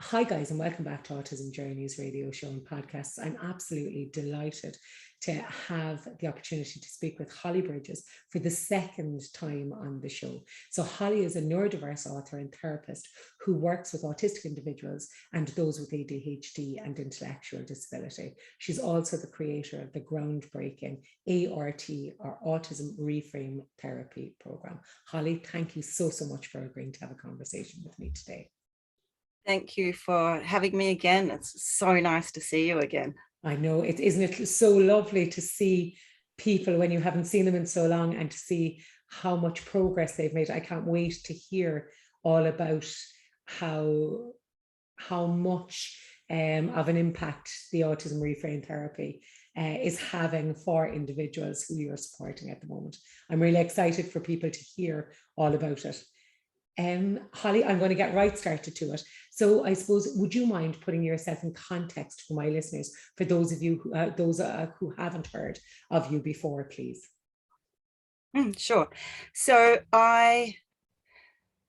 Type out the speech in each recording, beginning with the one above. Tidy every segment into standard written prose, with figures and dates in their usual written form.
Hi, guys, and welcome back to Autism Journeys radio show and podcasts. I'm absolutely delighted to have the opportunity to speak with Holly Bridges for the second time on the show. So Holly is a neurodiverse author and therapist who works with autistic individuals and those with ADHD and intellectual disability. She's also the creator of the groundbreaking ART, or Autism Reframe therapy program. Holly, thank you so much for agreeing to have a conversation with me today. Thank you for having me again. It's so nice to see you again. I know, isn't it so lovely to see people when you haven't seen them in so long and to see how much progress they've made. I can't wait to hear all about how much of an impact the autism reframe therapy is having for individuals who you're supporting at the moment. I'm really excited for people to hear all about it. Holly, I'm going to get right started to it. So I suppose, would you mind putting yourself in context for my listeners, for those of you who haven't heard of you before, please? Sure. So I'm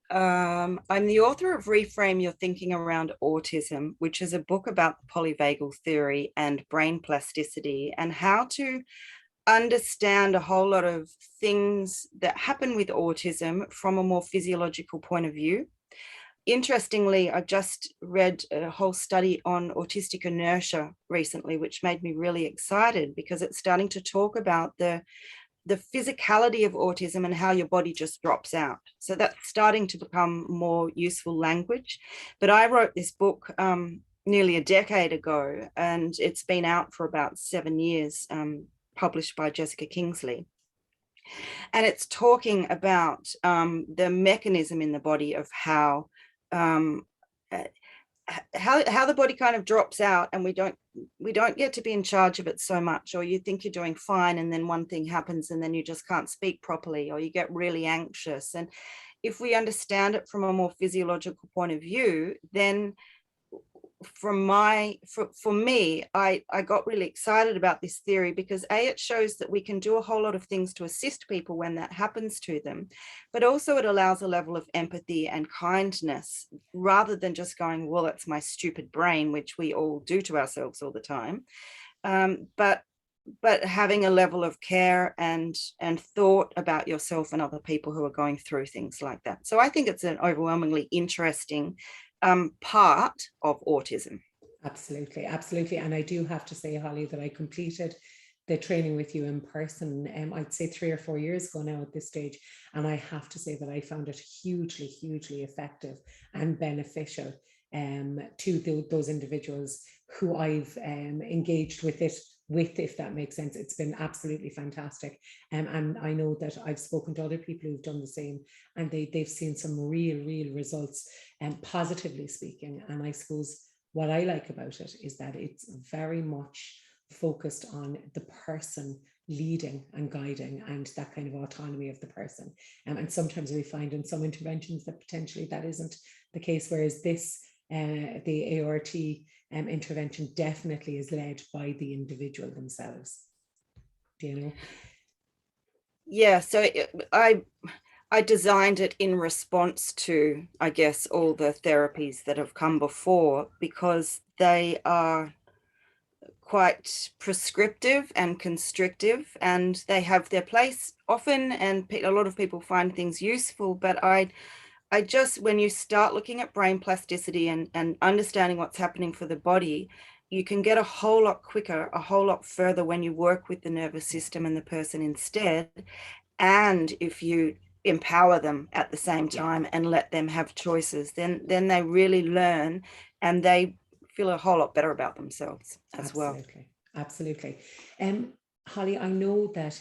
the author of Reframe Your Thinking Around Autism, which is a book about the polyvagal theory and brain plasticity and how to understand a whole lot of things that happen with autism from a more physiological point of view. Interestingly, I just read a whole study on autistic inertia recently, which made me really excited because it's starting to talk about the physicality of autism and how your body just drops out. So that's starting to become more useful language. But I wrote this book nearly a decade ago, and it's been out for about 7 years, published by Jessica Kingsley. And it's talking about the mechanism in the body of how the body kind of drops out, and we don't get to be in charge of it so much. Or you think you're doing fine, and then one thing happens, and then you just can't speak properly, or you get really anxious. And if we understand it from a more physiological point of view, then for me, I got really excited about this theory because it shows that we can do a whole lot of things to assist people when that happens to them, but also it allows a level of empathy and kindness rather than just going, well, it's my stupid brain, which we all do to ourselves all the time. But having a level of care and thought about yourself and other people who are going through things like that. So I think it's an overwhelmingly interesting part of autism. Absolutely. And I do have to say, Holly, that I completed the training with you in person, I'd say 3 or 4 years ago now at this stage. And I have to say that I found it hugely effective and beneficial to those individuals who I've engaged with it with, if that makes sense. It's been absolutely fantastic. And I know that I've spoken to other people who've done the same, and they've seen some real results, positively speaking. And I suppose what I like about it is that it's very much focused on the person leading and guiding and that kind of autonomy of the person. And sometimes we find in some interventions that potentially that isn't the case, whereas this, the ART intervention definitely is led by the individual themselves. Do you know? Yeah, so I designed it in response to, I guess, all the therapies that have come before, because they are quite prescriptive and constrictive, and they have their place often, and a lot of people find things useful. But I just, when you start looking at brain plasticity and understanding what's happening for the body, you can get a whole lot quicker, a whole lot further when you work with the nervous system and the person instead. And if you empower them at the same time and let them have choices, then they really learn and they feel a whole lot better about themselves as well. Absolutely. Holly, I know that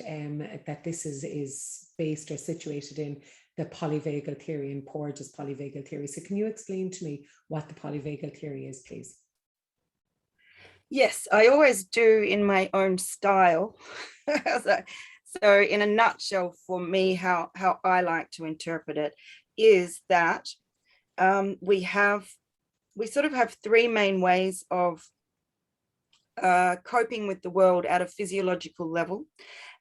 that this is based or situated in the polyvagal theory and Porges polyvagal theory. So can you explain to me what the polyvagal theory is, please? Yes, I always do in my own style. So in a nutshell, for me, how I like to interpret it is that we sort of have 3 main ways of coping with the world at a physiological level.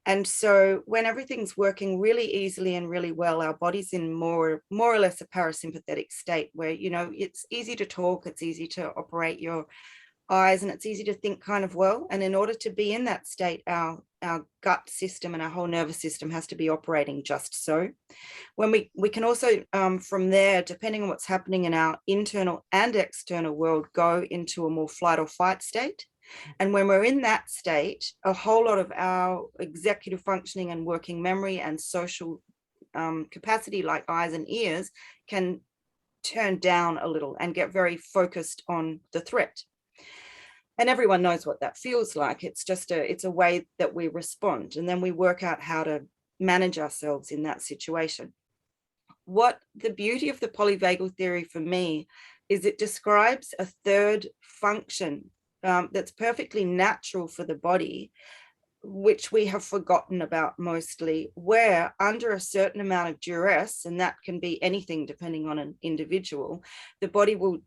And so when everything's working really easily and really well, our body's in more or less a parasympathetic state where, you know, it's easy to talk, it's easy to operate your eyes, and it's easy to think kind of well. And in order to be in that state, our gut system and our whole nervous system has to be operating just so. When we can also, from there, depending on what's happening in our internal and external world, go into a more flight or fight state. And when we're in that state, a whole lot of our executive functioning and working memory and social capacity, like eyes and ears, can turn down a little and get very focused on the threat. And everyone knows what that feels like. It's just it's a way that we respond, and then we work out how to manage ourselves in that situation. What the beauty of the polyvagal theory for me is it describes a third function that's perfectly natural for the body, which we have forgotten about mostly, where under a certain amount of duress, and that can be anything depending on an individual, the body will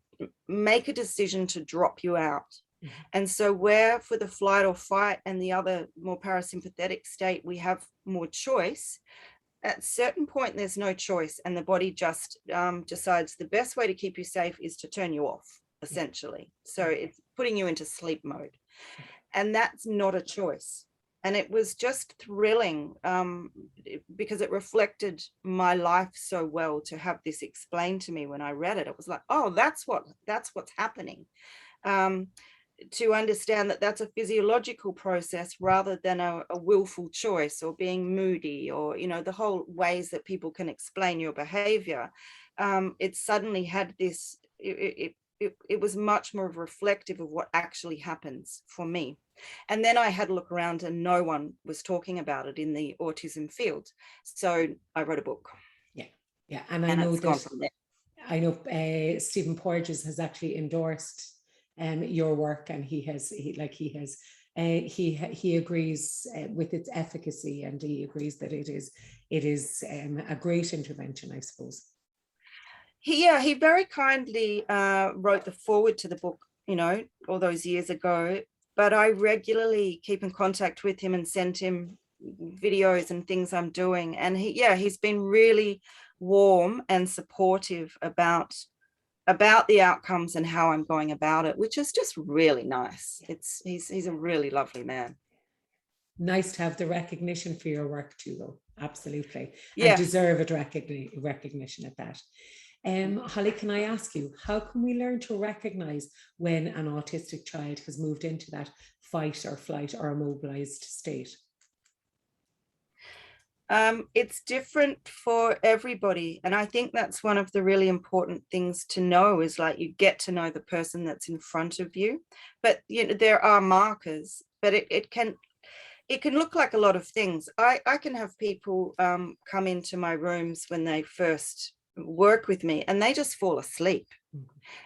make a decision to drop you out. And so where for the flight or fight and the other more parasympathetic state, we have more choice, at a certain point, there's no choice. And the body just decides the best way to keep you safe is to turn you off, essentially. So it's putting you into sleep mode. And that's not a choice. And it was just thrilling because it reflected my life so well to have this explained to me. When I read it, it was like, oh, that's what's happening. To understand that that's a physiological process rather than a willful choice or being moody, or, you know, the whole ways that people can explain your behavior. It suddenly had this, it was much more reflective of what actually happens for me. And then I had a look around and no one was talking about it in the autism field. So I wrote a book. Yeah. And I know that, I know Stephen Porges has actually endorsed your work, and he agrees with its efficacy, and he agrees that it is a great intervention, I suppose. He very kindly wrote the foreword to the book, you know, all those years ago, but I regularly keep in contact with him and send him videos and things I'm doing, and he's been really warm and supportive about the outcomes and how I'm going about it, which is just really nice. He's a really lovely man. Nice to have the recognition for your work too, though. Absolutely. Yeah. And deserved recognition at that. Holly, can I ask you, how can we learn to recognize when an autistic child has moved into that fight or flight or immobilized state? It's different for everybody. And I think that's one of the really important things to know, is like you get to know the person that's in front of you. But you know, there are markers, but it can look like a lot of things. I can have people come into my rooms when they first work with me and they just fall asleep.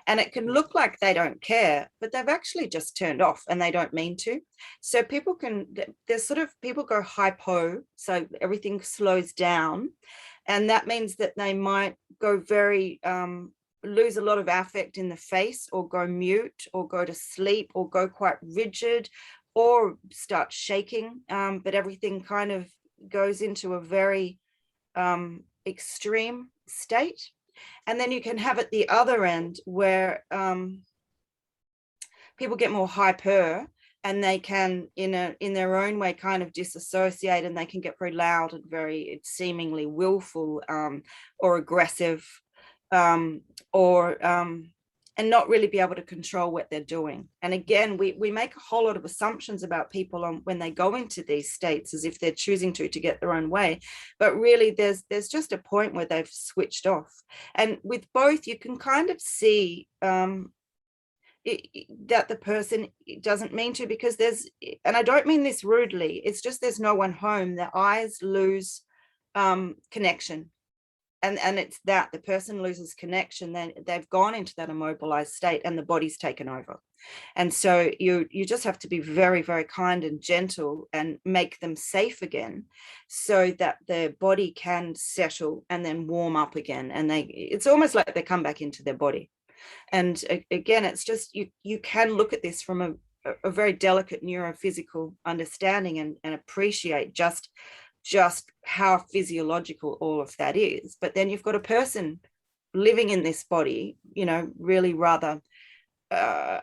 And it can look like they don't care, but they've actually just turned off and they don't mean to. So people go hypo, so everything slows down. And that means that they might go very, lose a lot of affect in the face, or go mute, or go to sleep, or go quite rigid, or start shaking. But everything kind of goes into a very extreme state. And then you can have at the other end where people get more hyper, and they can, in their own way, kind of disassociate, and they can get very loud and very seemingly willful or aggressive, and not really be able to control what they're doing. And again, we make a whole lot of assumptions about people when they go into these states, as if they're choosing to get their own way. But really, there's just a point where they've switched off. And with both, you can kind of see that the person doesn't mean to, because and I don't mean this rudely, it's just there's no one home. Their eyes lose connection. And it's that the person loses connection, then they've gone into that immobilized state and the body's taken over. And so you just have to be very, very kind and gentle and make them safe again, so that their body can settle and then warm up again. And it's almost like they come back into their body. And again, it's just, you can look at this from a very delicate neurophysical understanding and appreciate just how physiological all of that is. But then you've got a person living in this body, really rather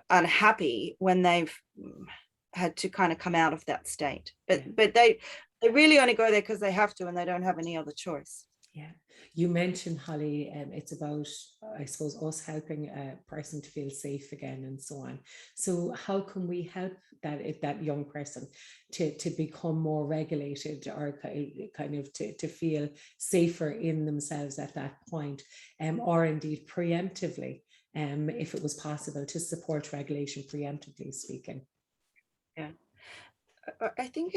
unhappy when they've had to kind of come out of that state. But they really only go there because they have to, and they don't have any other choice. Yeah, you mentioned, Holly, it's about, I suppose, us helping a person to feel safe again and so on. So how can we help that young person to become more regulated, or kind of to feel safer in themselves at that point, or indeed preemptively, if it was possible to support regulation preemptively speaking? Yeah, I think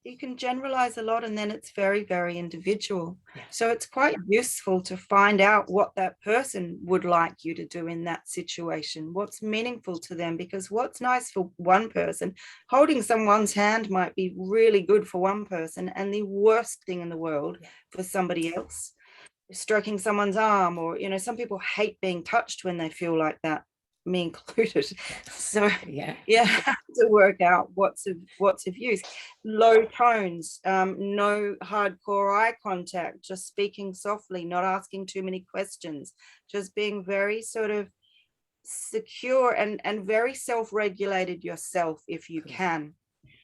you can generalize a lot, and then it's very, very individual. Yeah. So it's quite useful to find out what that person would like you to do in that situation, what's meaningful to them, because what's nice for one person, holding someone's hand might be really good for one person and the worst thing in the world for somebody else. Stroking someone's arm, or some people hate being touched when they feel like that, me included. So you have to work out what's of use. Low tones, no hardcore eye contact, just speaking softly, not asking too many questions, just being very sort of secure and very self-regulated yourself if you can.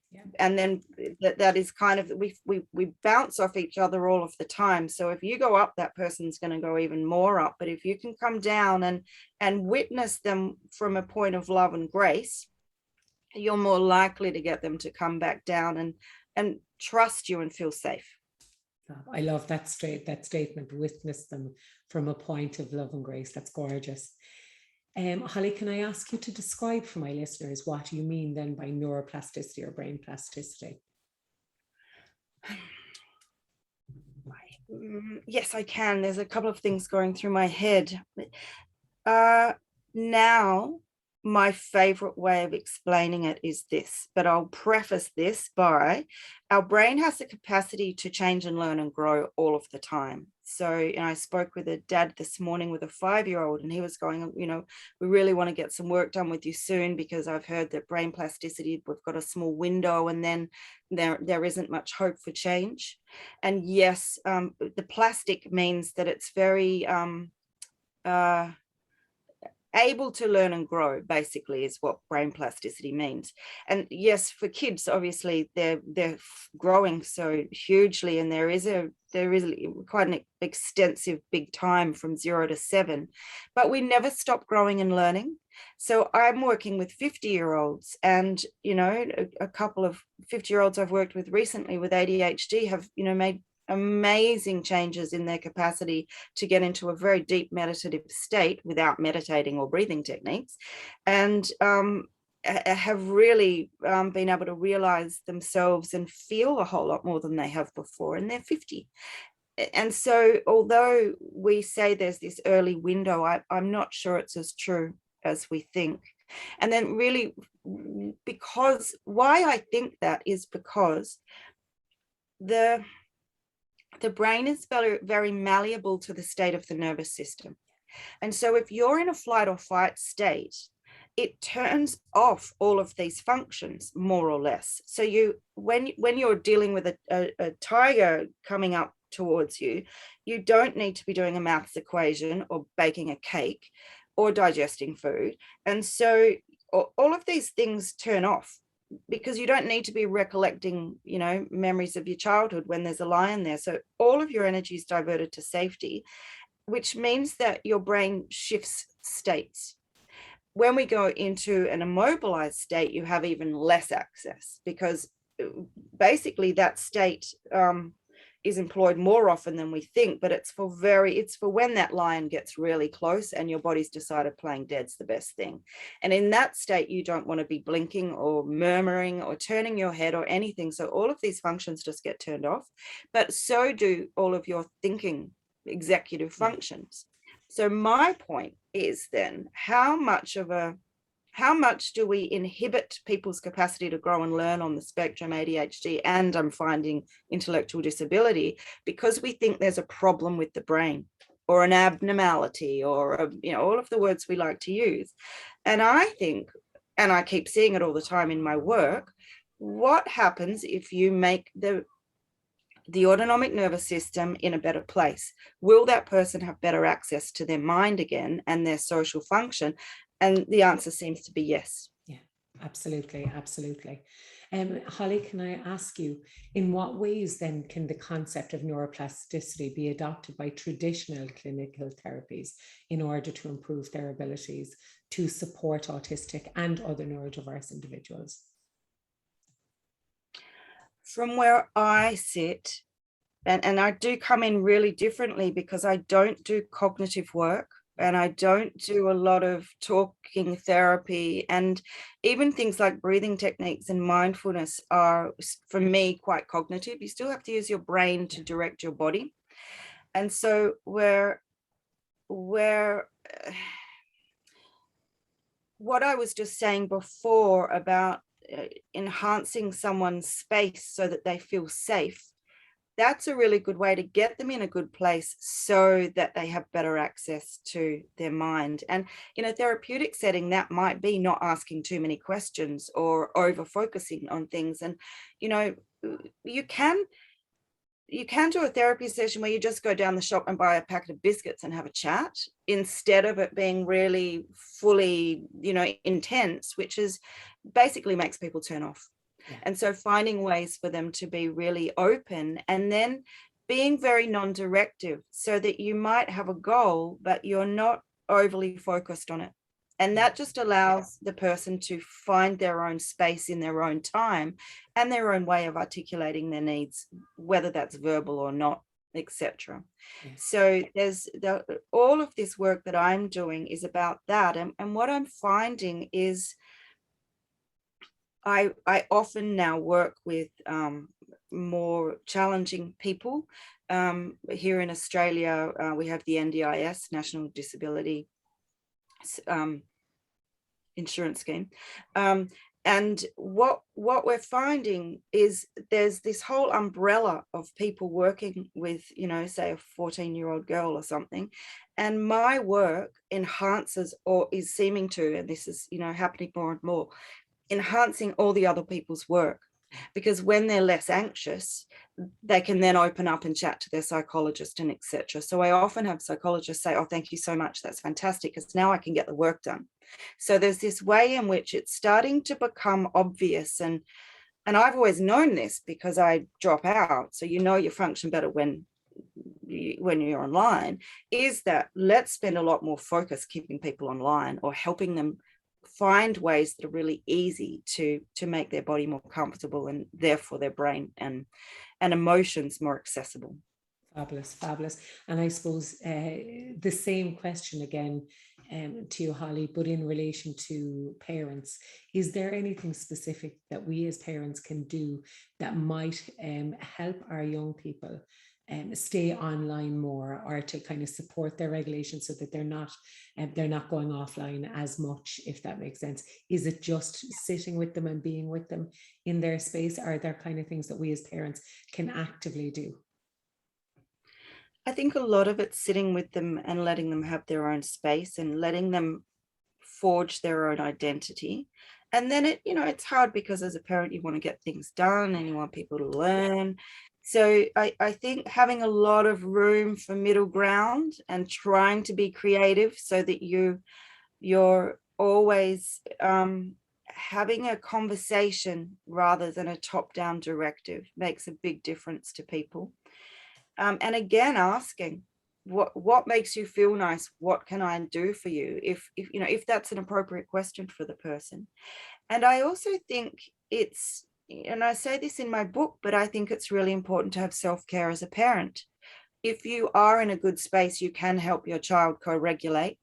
Yeah. And then that is kind of, we bounce off each other all of the time. So if you go up, that person's going to go even more up. But if you can come down and witness them from a point of love and grace, you're more likely to get them to come back down and trust you and feel safe. I love that statement, witness them from a point of love and grace. That's gorgeous. Holly, can I ask you to describe for my listeners what you mean then by neuroplasticity or brain plasticity? Yes, I can. There's a couple of things going through my head. Now, my favorite way of explaining it is this, but I'll preface this by, our brain has the capacity to change and learn and grow all of the time. So, I spoke with a dad this morning with a 5-year-old, and he was going, we really want to get some work done with you soon, because I've heard that brain plasticity, we've got a small window, and then there isn't much hope for change. And yes, the plastic means that it's very able to learn and grow, basically, is what brain plasticity means. And yes, for kids, obviously they're growing so hugely, and there is quite an extensive big time from 0 to 7, but we never stop growing and learning. So I'm working with 50-year-olds, and a couple of 50-year-olds I've worked with recently with ADHD have made amazing changes in their capacity to get into a very deep meditative state without meditating or breathing techniques, and have really been able to realize themselves and feel a whole lot more than they have before, and they're 50. And so although we say there's this early window, I'm not sure it's as true as we think. And then really, because why I think that is because the brain is very, very malleable to the state of the nervous system. And so if you're in a flight or fight state, it turns off all of these functions, more or less. So when you're dealing with a tiger coming up towards you, you don't need to be doing a maths equation or baking a cake or digesting food. And so all of these things turn off, because you don't need to be recollecting, memories of your childhood when there's a lion there. So all of your energy is diverted to safety, which means that your brain shifts states. When we go into an immobilized state, you have even less access, because basically that state is employed more often than we think, but it's for when that lion gets really close and your body's decided playing dead's the best thing. And in that state, you don't want to be blinking or murmuring or turning your head or anything. So all of these functions just get turned off, but so do all of your thinking executive functions. So my point is then, how much do we inhibit people's capacity to grow and learn on the spectrum, ADHD, and I'm finding intellectual disability, because we think there's a problem with the brain or an abnormality or all of the words we like to use. And I think and I keep seeing it all the time in my work, what happens if you make the autonomic nervous system in a better place? Will that person have better access to their mind again and their social function? And the answer seems to be yes. Yeah, absolutely, absolutely. Holly, can I ask you, in what ways then can the concept of neuroplasticity be adopted by traditional clinical therapies in order to improve their abilities to support autistic and other neurodiverse individuals? From where I sit, and I do come in really differently because I don't do cognitive work and I don't do a lot of talking therapy, and even things like breathing techniques and mindfulness are, for me, quite cognitive. You still have to use your brain to direct your body. And so where what I was just saying before about enhancing someone's space so that they feel safe, that's a really good way to get them in a good place so that they have better access to their mind. And in a therapeutic setting, that might be not asking too many questions or over focusing on things. And, you know, you can do a therapy session where you just go down the shop and buy a packet of biscuits and have a chat, instead of it being really fully, you know, intense, which is basically makes people turn off. Yeah. And so finding ways for them to be really open, and then being very non-directive, so that you might have a goal, but you're not overly focused on it. And that just allows the person to find their own space in their own time and their own way of articulating their needs, whether that's verbal or not, etc. Yes. So there's all of this work that I'm doing is about that. And what I'm finding is I often now work with more challenging people. Here in Australia, we have the NDIS, National Disability Insurance Scheme. And what we're finding is there's this whole umbrella of people working with, you know, say a 14-year-old girl or something. And my work enhances, or is seeming to, and this is, you know, happening more and more, enhancing all the other people's work. Because when they're less anxious, they can then open up and chat to their psychologist and etc. So I often have psychologists say, oh, thank you so much, that's fantastic, because now I can get the work done. So there's this way in which it's starting to become obvious, and I've always known this because I drop out, so you know you function better when you're online, is that let's spend a lot more focus keeping people online or helping them find ways that are really easy to make their body more comfortable, and therefore their brain and emotions more accessible. Fabulous, fabulous. And I suppose the same question again to you, Holly, but in relation to parents, is there anything specific that we as parents can do that might help our young people stay online more, or to kind of support their regulation so that they're not going offline as much, if that makes sense? Is it just sitting with them and being with them in their space? Are there kind of things that we as parents can actively do? I think a lot of it's sitting with them and letting them have their own space and letting them forge their own identity. And then it's hard because as a parent, you want to get things done and you want people to learn. So I think having a lot of room for middle ground and trying to be creative so that you're always having a conversation rather than a top-down directive makes a big difference to people. And again, asking what makes you feel nice, what can I do for you, if that's an appropriate question for the person. And I also think it's, and I say this in my book, but I think it's really important to have self-care as a parent. If you are in a good space, you can help your child co-regulate.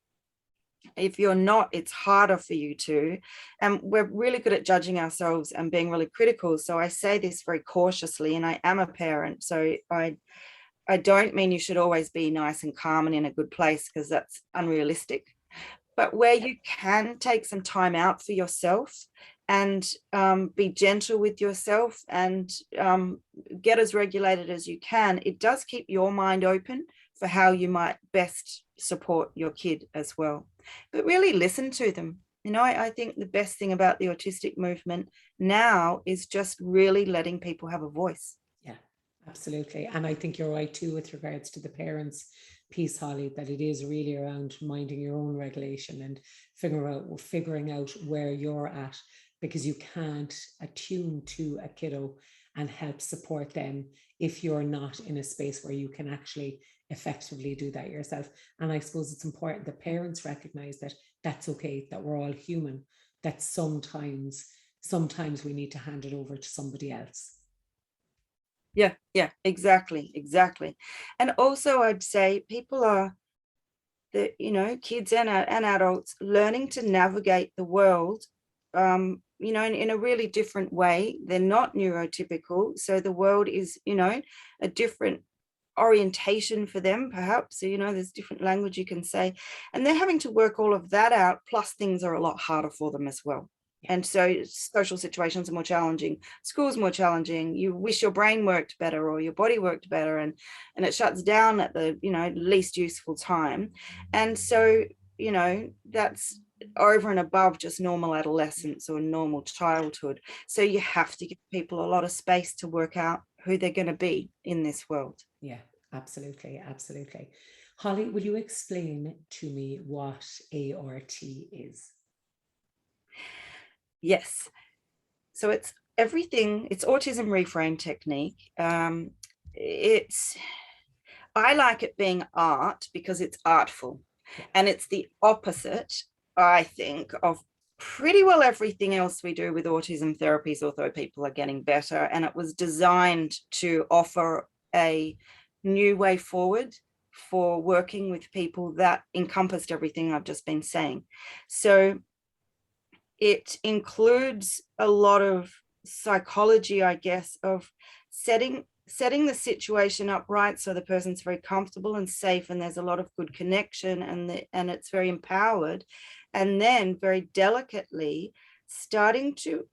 If you're not, it's harder for you to. And we're really good at judging ourselves and being really critical. So I say this very cautiously, and I am a parent, so I don't mean you should always be nice and calm and in a good place, because that's unrealistic. But where you can take some time out for yourself and be gentle with yourself and get as regulated as you can, it does keep your mind open for how you might best support your kid as well. But really listen to them. I think the best thing about the autistic movement now is just really letting people have a voice. Yeah, absolutely. And I think you're right too with regards to the parents piece, Holly, that it is really around minding your own regulation and figuring out where you're at, because you can't attune to a kiddo and help support them if you're not in a space where you can actually effectively do that yourself. And I suppose it's important that parents recognize that that's okay, that we're all human, that sometimes we need to hand it over to somebody else. Yeah, exactly. And also I'd say people are, kids and adults learning to navigate the world, in a really different way. They're not neurotypical, so the world is, a different orientation for them, perhaps. So, there's different language you can say, and they're having to work all of that out, plus things are a lot harder for them as well. And so social situations are more challenging, school's more challenging, you wish your brain worked better or your body worked better, and it shuts down at the least useful time. And so that's over and above just normal adolescence or normal childhood. So you have to give people a lot of space to work out who they're going to be in this world. Yeah, absolutely. Holly, will you explain to me what ART is? Yes. So it's everything. It's autism reframe technique. I like it being art because it's artful, and it's the opposite, I think, of pretty well everything else we do with autism therapies, although people are getting better. And it was designed to offer a new way forward for working with people that encompassed everything I've just been saying. So it includes a lot of psychology, I guess, of setting the situation up right so the person's very comfortable and safe, and there's a lot of good connection, and it's very empowered, and then very delicately starting to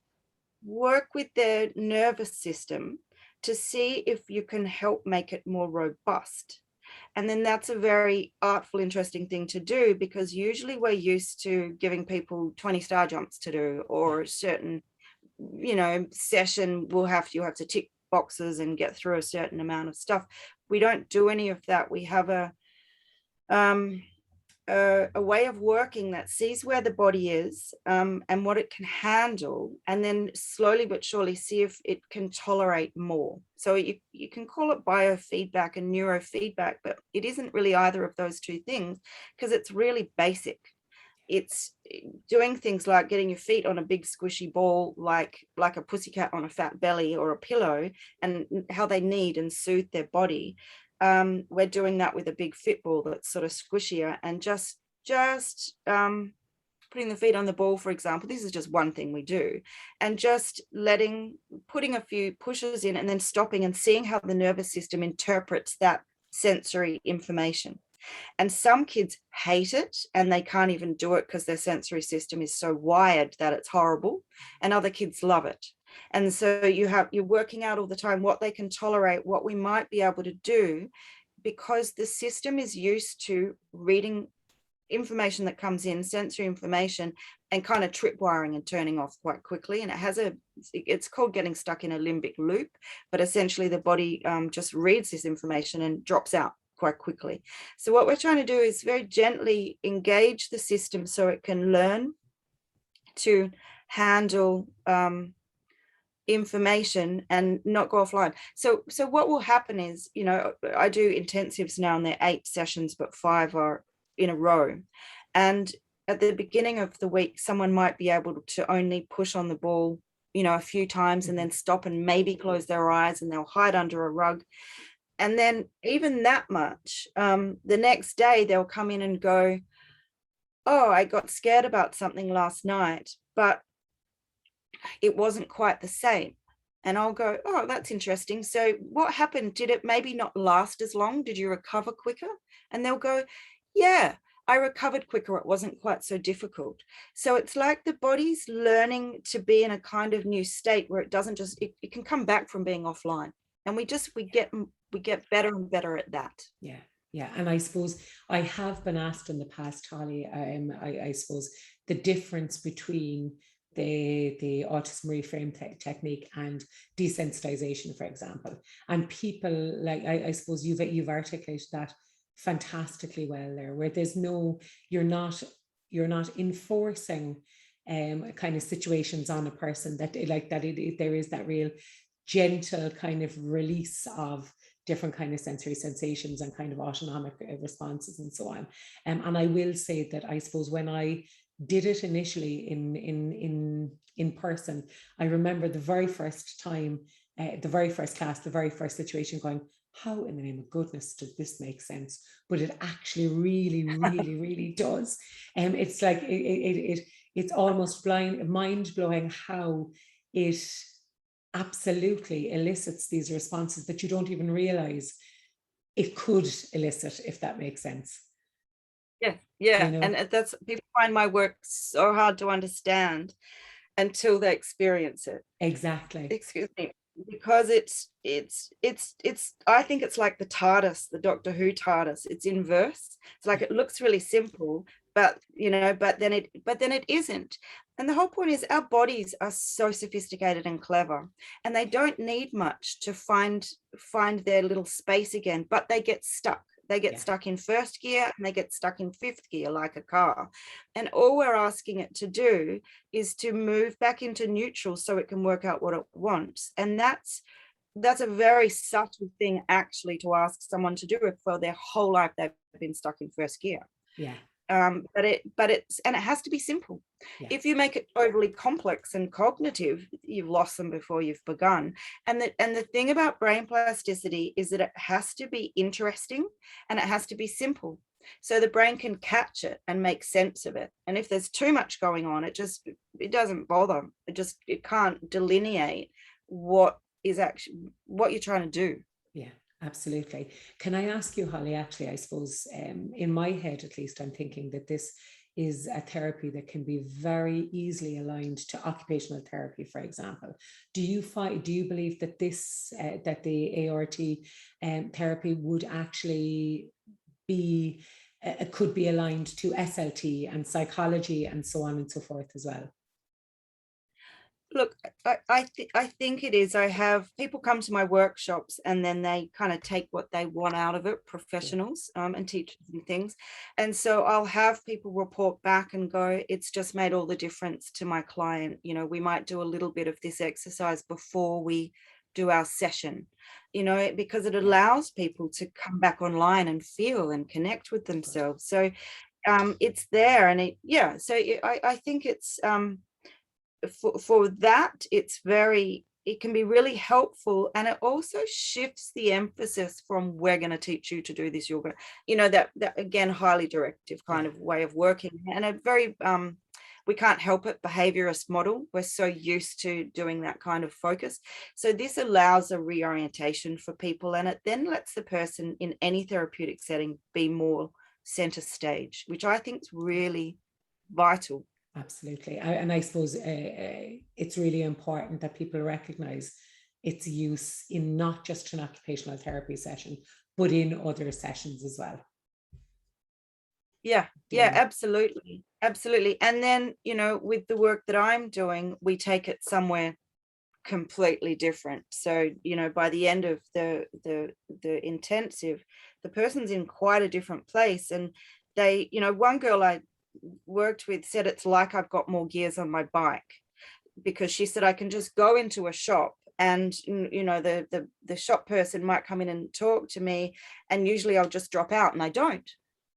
work with their nervous system to see if you can help make it more robust. And then that's a very artful, interesting thing to do, because usually we're used to giving people 20 star jumps to do, or a certain, session you have to tick boxes and get through a certain amount of stuff. We don't do any of that. We have a way of working that sees where the body is, and what it can handle, and then slowly but surely see if it can tolerate more. So you can call it biofeedback and neurofeedback, but it isn't really either of those two things, because it's really basic. It's doing things like getting your feet on a big squishy ball, like a pussycat on a fat belly or a pillow, and how they knead and soothe their body. We're doing that with a big fit ball that's sort of squishier, and just putting the feet on the ball, for example. This is just one thing we do, and just putting a few pushes in and then stopping and seeing how the nervous system interprets that sensory information. And some kids hate it and they can't even do it because their sensory system is so wired that it's horrible, and other kids love it. And so you're working out all the time what they can tolerate, what we might be able to do, because the system is used to reading information that comes in, sensory information, and kind of tripwiring and turning off quite quickly. And it's called getting stuck in a limbic loop, but essentially the body just reads this information and drops out quite quickly. So what we're trying to do is very gently engage the system so it can learn to handle information and not go offline. So what will happen is, I do intensives now, and they're 8 sessions, but 5 are in a row. And at the beginning of the week, someone might be able to only push on the ball, a few times, and then stop and maybe close their eyes, and they'll hide under a rug. And then even that much, the next day they'll come in and go, oh, I got scared about something last night, but it wasn't quite the same. And I'll go, oh, that's interesting. So what happened? Did it maybe not last as long? Did you recover quicker? And they'll go, yeah, I recovered quicker. It wasn't quite so difficult. So it's like the body's learning to be in a kind of new state where it doesn't just, it can come back from being offline. And we get better and better at that. Yeah, Yeah, and I suppose I have been asked in the past, Holly, I suppose the difference between the autism reframe technique and desensitization, for example. And people, like, I suppose you've articulated that fantastically well there, where there's no, you're not enforcing kind of situations on a person, that like that there is that real gentle kind of release of different kind of sensory sensations and kind of autonomic responses and so on. And I will say that I suppose when I did it initially in person, I remember the very first time, the very first class, the very first situation, going, how in the name of goodness does this make sense? But it actually really, really, really does. And it's like it's almost mind blowing how it absolutely elicits these responses that you don't even realize it could elicit, if that makes sense. Yeah, You know? and that's, people find my work so hard to understand until they experience it. Exactly. Excuse me, because it's I think it's like the TARDIS, the Doctor Who TARDIS. It's inverse. It's like, it looks really simple, but but then it isn't. And the whole point is, our bodies are so sophisticated and clever, and they don't need much to find their little space again, but they get stuck. They get stuck in first gear, and they get stuck in fifth gear, like a car. And all we're asking it to do is to move back into neutral so it can work out what it wants. And that's a very subtle thing, actually, to ask someone to do it for their whole life. They've been stuck in first gear. Yeah. But it has to be simple. Yeah. If you make it overly complex and cognitive, you've lost them before you've begun. And the thing about brain plasticity is that it has to be interesting, and it has to be simple, so the brain can catch it and make sense of it. And if there's too much going on, it doesn't bother. It can't delineate what is actually what you're trying to do. Yeah, absolutely. Can I ask you, Holly, actually, I suppose in my head, at least, I'm thinking that this is a therapy that can be very easily aligned to occupational therapy, for example. Do you believe that that the ART therapy would actually be, could be aligned to SLT and psychology and so on and so forth as well? Look, I think it is. I have people come to my workshops, and then they kind of take what they want out of it, professionals and teachers and things. And so I'll have people report back and go, it's just made all the difference to my client. We might do a little bit of this exercise before we do our session, because it allows people to come back online and feel and connect with themselves. So it's there, and so I think it's for that, it can be really helpful. And it also shifts the emphasis from, we're going to teach you to do this, you're going to, that again, highly directive kind of way of working, and a very we can't help it, behaviorist model. We're so used to doing that kind of focus. So this allows a reorientation for people, and it then lets the person in any therapeutic setting be more center stage, which I think is really vital. Absolutely. And I suppose it's really important that people recognize its use in not just an occupational therapy session, but in other sessions as well. Yeah, absolutely. And then, with the work that I'm doing, we take it somewhere completely different. So, by the end of the intensive, the person's in quite a different place. And they, one girl I worked with said, it's like I've got more gears on my bike, because she said, I can just go into a shop, and the shop person might come in and talk to me, and usually I'll just drop out, and I don't.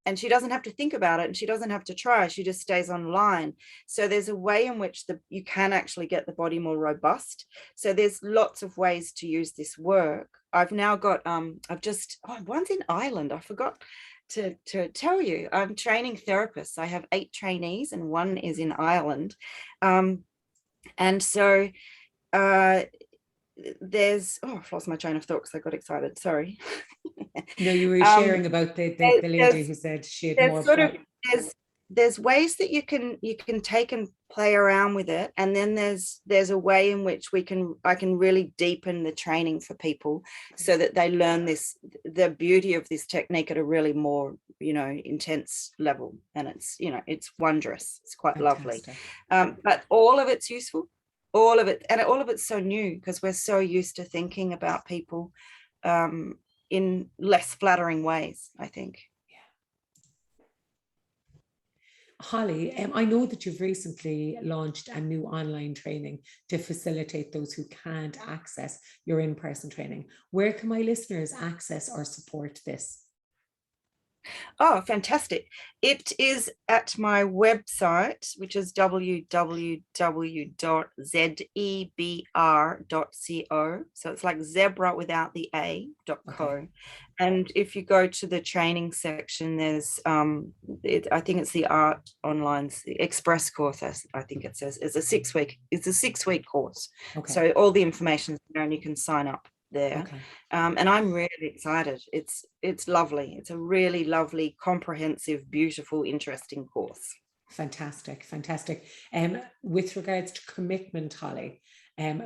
And she doesn't have to think about it, and she doesn't have to try. She just stays online. So there's a way in which you can actually get the body more robust. So there's lots of ways to use this work. I've now got one's in Ireland. I forgot to tell you, I'm training therapists. I have 8 trainees, and one is in Ireland. And so there's, I've lost my train of thought because I got excited. Sorry. No, you were sharing about the lady who said she had more. there's ways that you can take and play around with it, and then there's a way in which I can really deepen the training for people so that they learn the beauty of this technique at a really more, you know, intense level, and it's, you know, it's wondrous, it's quite Fantastic. lovely. But all of it's useful, all of it, and all of it's so new because we're so used to thinking about people in less flattering ways, I think. Holly, I know that you've recently launched a new online training to facilitate those who can't access your in-person training. Where can my listeners access or support this? Oh, fantastic. It is at my website, which is www.zebr.co. So it's like zebra without the A.co. Okay. And if you go to the training section, there's, I think it's the Art Online's Express course, I think it says. It's a 6-week course. Okay. So all the information is there and you can sign up there. Okay. And I'm really excited. It's lovely. It's a really lovely, comprehensive, beautiful, interesting course. Fantastic, fantastic. With regards to commitment, Holly,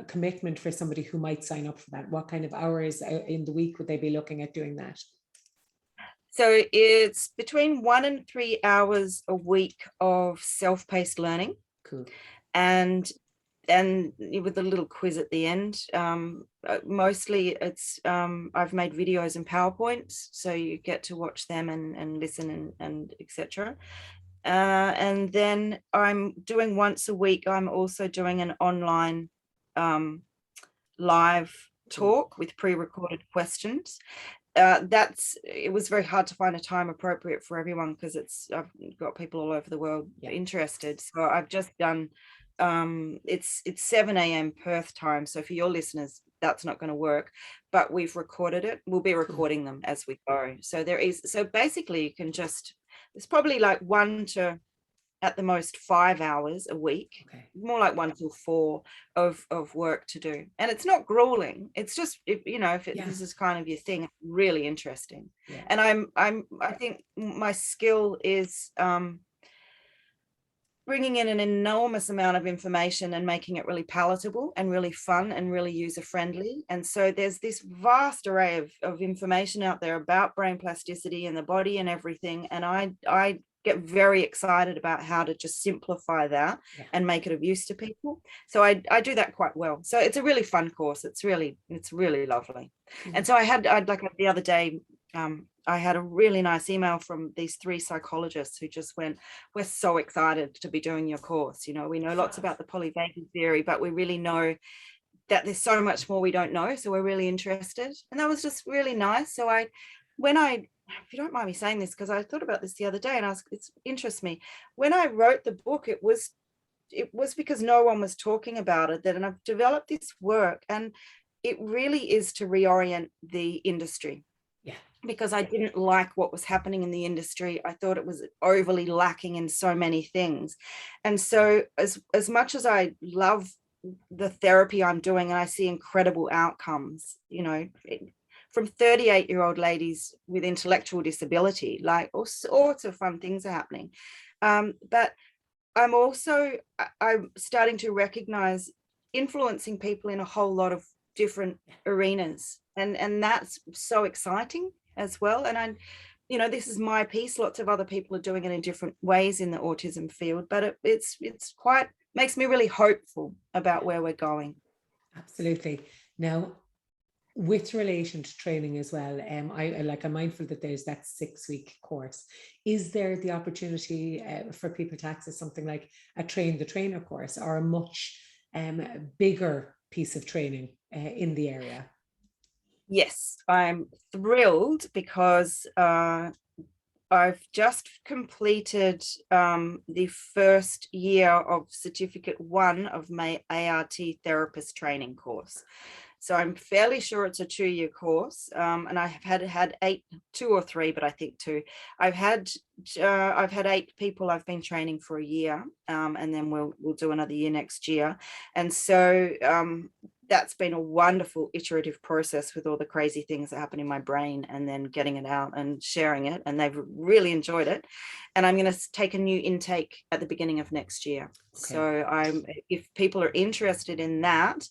commitment for somebody who might sign up for that, what kind of hours in the week would they be looking at doing that? So it's between 1 and 3 hours a week of self-paced learning. Cool. And with a little quiz at the end. Mostly it's I've made videos and PowerPoints, so you get to watch them and listen and etc. And then I'm doing once a week, I'm also doing an online live talk with pre-recorded questions. It was very hard to find a time appropriate for everyone because I've got people all over the world interested. So I've just done it's 7 a.m. Perth time. So for your listeners, that's not going to work, but we've recorded it. We'll be recording them as we go. So basically you can it's probably like 1 to at the most 5 hours a week, more like 1 to 4 of work to do. And it's not grueling. It's just, this is kind of your thing, really interesting. Yeah. And I think my skill is, bringing in an enormous amount of information and making it really palatable and really fun and really user-friendly. And so there's this vast array of information out there about brain plasticity and the body and everything. And I get very excited about how to just simplify that and make it of use to people. So I do that quite well. So it's a really fun course. It's really lovely. And so I'd like the other day, I had a really nice email from these 3 psychologists who just went, we're so excited to be doing your course. You know, we know lots about the Polyvagal Theory, but we really know that there's so much more we don't know. So we're really interested. And that was just really nice. So if you don't mind me saying this, because I thought about this the other day and it interests me. When I wrote the book, it was because no one was talking about it, and I've developed this work, and it really is to reorient the industry. Because I didn't like what was happening in the industry. I thought it was overly lacking in so many things. And so as much as I love the therapy I'm doing and I see incredible outcomes, you know, from 38-year-old ladies with intellectual disability, like all sorts of fun things are happening. But I'm starting to recognize influencing people in a whole lot of different arenas. And that's so exciting as well. And this is my piece. Lots of other people are doing it in different ways in the autism field, but it's quite, makes me really hopeful about where we're going. Absolutely. Now, with relation to training as well, I'm mindful that there's that 6-week course. Is there the opportunity for people to access something like a Train the Trainer course or a much bigger piece of training in the area? Yes, I'm thrilled because I've just completed the first year of Certificate 1 of my ART therapist training course. So I'm fairly sure it's a 2-year course, and I have had 2 or 3, but I think 2. I've had 8 people I've been training for a year, and then we'll do another year next year. And so that's been a wonderful iterative process with all the crazy things that happen in my brain, and then getting it out and sharing it, and they've really enjoyed it. And I'm going to take a new intake at the beginning of next year. Okay. So if people are interested in that,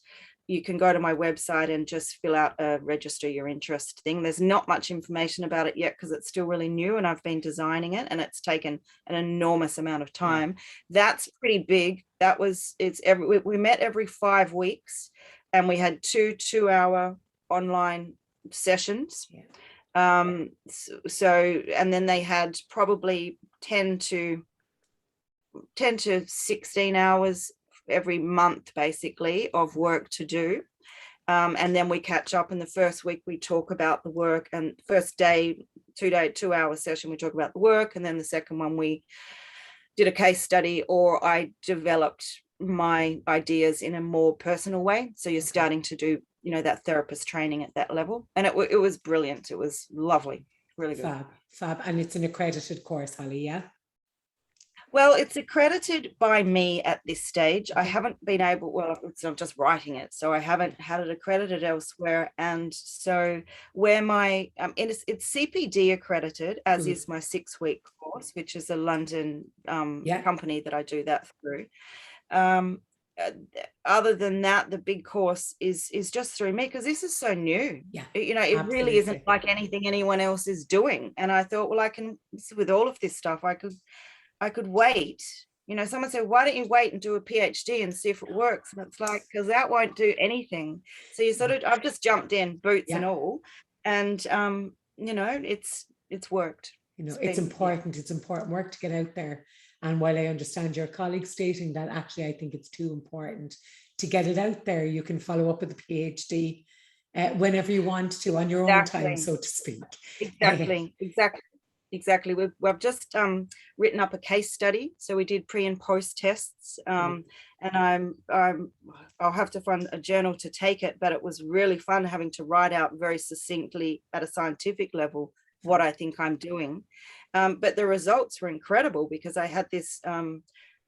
you can go to my website and just fill out a register your interest thing. There's not much information about it yet because it's still really new, and I've been designing it, and it's taken an enormous amount of time. That's pretty big. We met every 5 weeks, and we had 2-hour online sessions. So and then they had probably 10 to 16 hours every month, basically, of work to do. And then we catch up. In the first week, we talk about the work, and first day, 2-hour session, we talk about the work. And then the second one, we did a case study, or I developed my ideas in a more personal way. So you're starting to do, that therapist training at that level. And it was brilliant. It was lovely. Really good. Fab. And it's an accredited course, Holly, yeah? Well, it's accredited by me at this stage. I haven't been able, I'm just writing it, so I haven't had it accredited elsewhere. And so where it's CPD accredited, as is my 6-week course, which is a London company that I do that through. Other than that, the big course is just through me, because this is so new. It really isn't like anything anyone else is doing. And I thought, well, I can, with all of this stuff, I could wait. Someone said, why don't you wait and do a PhD and see if it works? And it's like, because that won't do anything. So I've just jumped in, boots and all, and it's worked. It's important work to get out there. And while I understand your colleagues stating that, actually, I think it's too important to get it out there. You can follow up with a PhD whenever you want to, on your own time, so to speak. Exactly. We've just written up a case study. So we did pre and post tests, and I'll have to find a journal to take it, but it was really fun having to write out very succinctly at a scientific level what I think I'm doing. But the results were incredible, because I had this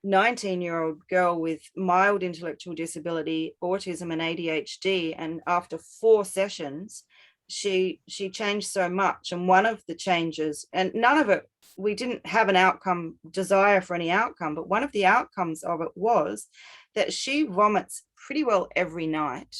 19-year-old girl with mild intellectual disability, autism and ADHD, and after 4 sessions, she changed so much. And one of the changes, and none of it, we didn't have an desire for any outcome, but one of the outcomes of it was that she vomits pretty well every night,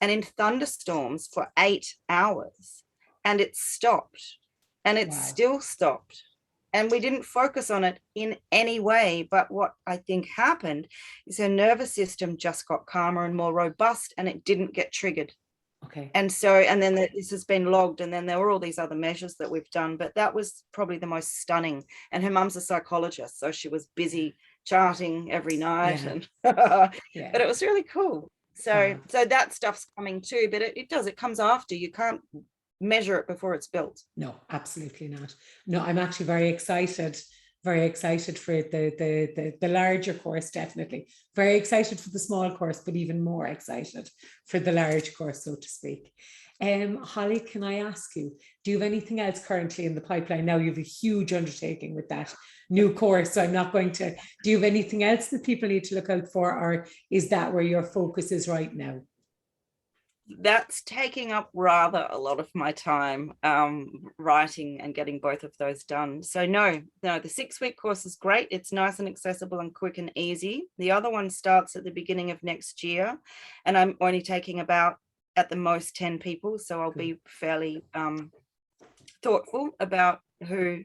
and in thunderstorms for 8 hours, and it stopped, and it still stopped. And we didn't focus on it in any way. But what I think happened is her nervous system just got calmer and more robust, and it didn't get triggered. Okay. And then this has been logged, and then there were all these other measures that we've done, but that was probably the most stunning. And her mum's a psychologist, so she was busy charting every night, and but it was really cool. So that stuff's coming too, but it comes after. You can't measure it before it's built. No, absolutely not. No, I'm actually very excited for the larger course, definitely. Very excited for the small course, but even more excited for the large course, so to speak. Holly, can I ask you, do you have anything else currently in the pipeline? Now you have a huge undertaking with that new course, so I'm not going to, do you have anything else that people need to look out for, or is that where your focus is right now? That's taking up rather a lot of my time, writing and getting both of those done. So no, the 6-week course is great. It's nice and accessible and quick and easy. The other one starts at the beginning of next year, and I'm only taking about, at the most, 10 people. So I'll be fairly thoughtful about who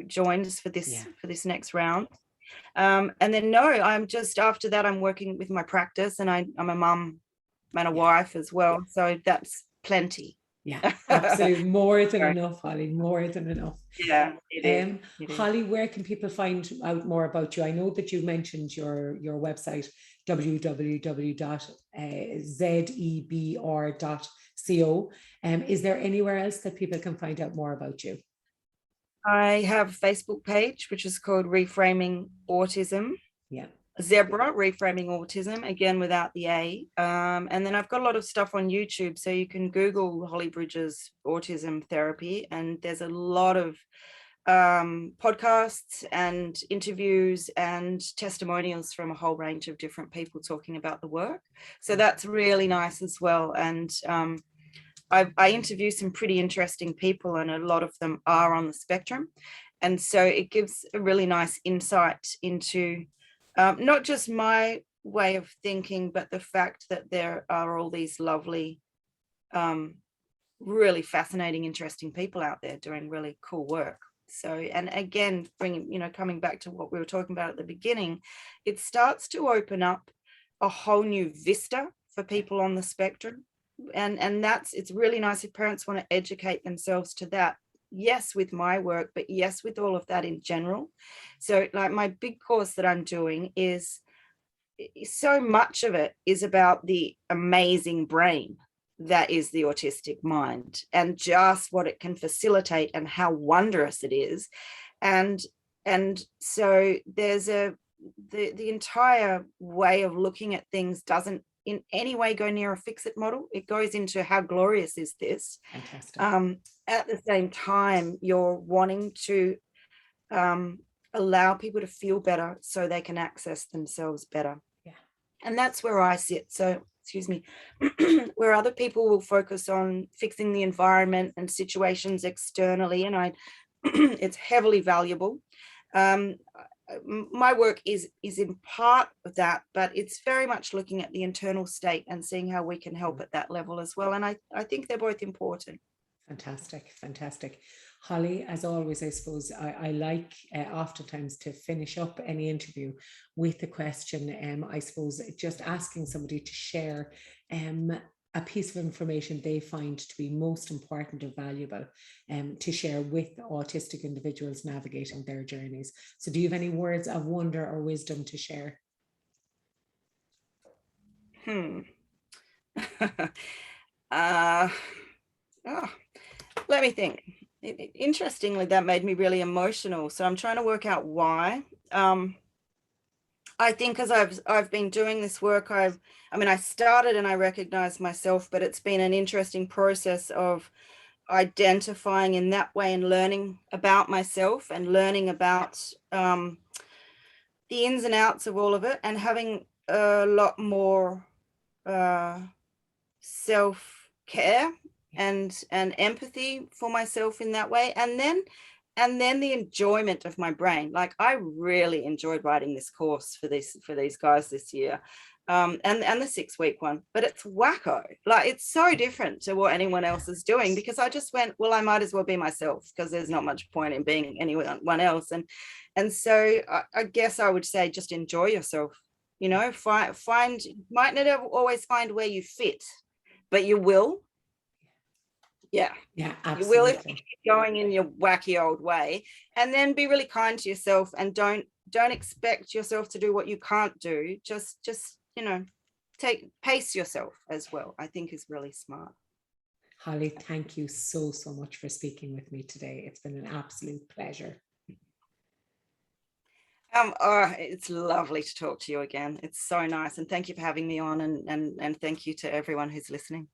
joins for this next round. And then I'm just, after that, I'm working with my practice, and I'm a mum and a wife as well, so that's plenty. Absolutely. More than enough, Holly, more than enough. It is. Holly, where can people find out more about you? I know that you mentioned your website, www.zebr.co. Is there anywhere else that people can find out more about you? I have a Facebook page, which is called Reframing Autism. Zebra, Reframing Autism, again without the A. And then I've got a lot of stuff on YouTube, so you can Google Holly Bridges Autism Therapy, and there's a lot of podcasts and interviews and testimonials from a whole range of different people talking about the work. So that's really nice as well. And I interview some pretty interesting people, and a lot of them are on the spectrum. And so it gives a really nice insight into not just my way of thinking, but the fact that there are all these lovely, really fascinating, interesting people out there doing really cool work. So, and again, coming back to what we were talking about at the beginning, it starts to open up a whole new vista for people on the spectrum. And it's really nice if parents want to educate themselves to that. Yes, with my work, but yes, with all of that in general. So like my big course that I'm doing is, so much of it is about the amazing brain that is the autistic mind, and just what it can facilitate and how wondrous it is. And so there's the entire way of looking at things doesn't in any way go near a fix-it model. It goes into how glorious is this. Fantastic. At the same time, you're wanting to allow people to feel better so they can access themselves better. Yeah. And that's where I sit. So, excuse me, where other people will focus on fixing the environment and situations externally, and it's heavily valuable. My work is in part of that, but it's very much looking at the internal state and seeing how we can help at that level as well. And I think they're both important. Fantastic, fantastic. Holly, as always, I suppose I like oftentimes to finish up any interview with a question. I suppose just asking somebody to share a piece of information they find to be most important or valuable to share with autistic individuals navigating their journeys. So do you have any words of wonder or wisdom to share? Let me think. Interestingly, that made me really emotional. So I'm trying to work out why. I think as I've been doing this work, I started and I recognized myself, but it's been an interesting process of identifying in that way and learning about myself and learning about the ins and outs of all of it, and having a lot more self-care and empathy for myself in that way. And then the enjoyment of my brain. Like, I really enjoyed writing this course for these guys this year, and the 6-week one. But it's wacko. Like, it's so different to what anyone else is doing, because I just went, well, I might as well be myself, because there's not much point in being anyone else. And so I guess I would say just enjoy yourself. You know, find might not always find where you fit, but you will. Yeah, absolutely. You will if you keep going in your wacky old way. And then be really kind to yourself, and don't expect yourself to do what you can't do. Just pace yourself as well, I think is really smart. Holly, thank you so much for speaking with me today. It's been an absolute pleasure. It's lovely to talk to you again. It's so nice, and thank you for having me on, and thank you to everyone who's listening.